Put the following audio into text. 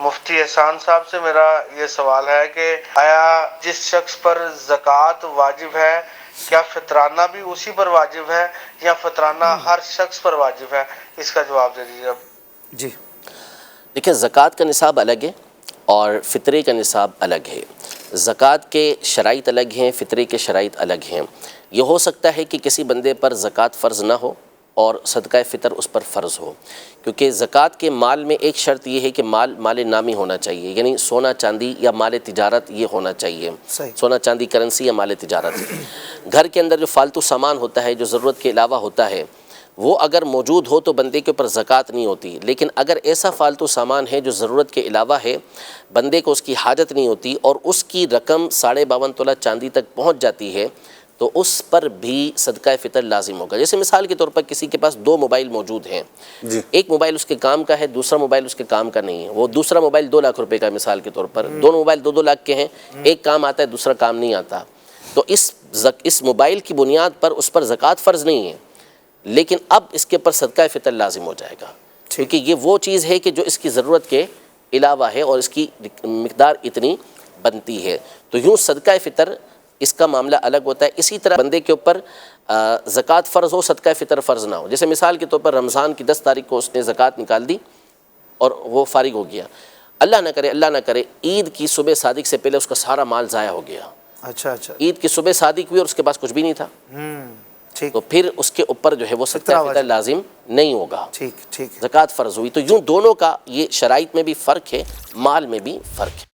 مفتی احسان صاحب سے میرا یہ سوال ہے کہ آیا جس شخص پر زکوٰۃ واجب ہے کیا فطرانہ بھی اسی پر واجب ہے یا فطرانہ ہر شخص پر واجب ہے؟ اس کا جواب دے دیجیے اب۔ جی دیکھیں، زکوٰۃ کا نصاب الگ ہے اور فطرے کا نصاب الگ ہے۔ زکوٰۃ کے شرائط الگ ہیں، فطرے کے شرائط الگ ہیں۔ یہ ہو سکتا ہے کہ کسی بندے پر زکوٰۃ فرض نہ ہو اور صدقہ فطر اس پر فرض ہو، کیونکہ زکوٰۃ کے مال میں ایک شرط یہ ہے کہ مال نامی ہونا چاہیے، یعنی سونا چاندی یا مال تجارت یہ ہونا چاہیے۔ صحیح۔ سونا چاندی کرنسی یا مال تجارت۔ گھر کے اندر جو فالتو سامان ہوتا ہے جو ضرورت کے علاوہ ہوتا ہے وہ اگر موجود ہو تو بندے کے اوپر زکوٰۃ نہیں ہوتی، لیکن اگر ایسا فالتو سامان ہے جو ضرورت کے علاوہ ہے، بندے کو اس کی حاجت نہیں ہوتی اور اس کی رقم 52.5 تولہ چاندی تک پہنچ جاتی ہے تو اس پر بھی صدقہ فطر لازم ہوگا۔ جیسے مثال کے طور پر کسی کے پاس 2 موبائل موجود ہیں، ایک موبائل اس کے کام کا ہے، دوسرا موبائل اس کے کام کا نہیں ہے، وہ دوسرا موبائل 2 لاکھ روپے کا ہے مثال کے طور پر، دونوں موبائل 2-2 لاکھ کے ہیں، ایک کام آتا ہے دوسرا کام نہیں آتا، تو اس موبائل کی بنیاد پر اس پر زکوٰۃ فرض نہیں ہے، لیکن اب اس کے پر صدقہ فطر لازم ہو جائے گا، کیونکہ یہ وہ چیز ہے کہ جو اس کی ضرورت کے علاوہ ہے اور اس کی مقدار اتنی بنتی ہے، تو یوں صدقہ فطر اس کا معاملہ الگ ہوتا ہے۔ اسی طرح بندے کے اوپر زکوٰۃ فرض ہو، صدقہ فطر فرض نہ ہو، جیسے مثال کے طور پر رمضان کی 10 تاریخ کو اس نے زکوٰۃ نکال دی اور وہ فارغ ہو گیا، اللہ نہ کرے عید کی صبح صادق سے پہلے اس کا سارا مال ضائع ہو گیا، اچھا عید کی صبح صادق ہوئی اور اس کے پاس کچھ بھی نہیں تھا، ٹھیک تو پھر اس کے اوپر جو ہے وہ صدقہ فطر لازم نہیں ہوگا، ٹھیک زکوٰۃ فرض ہوئی۔ تو یوں دونوں کا یہ شرائط میں بھی فرق ہے، مال میں بھی فرق ہے۔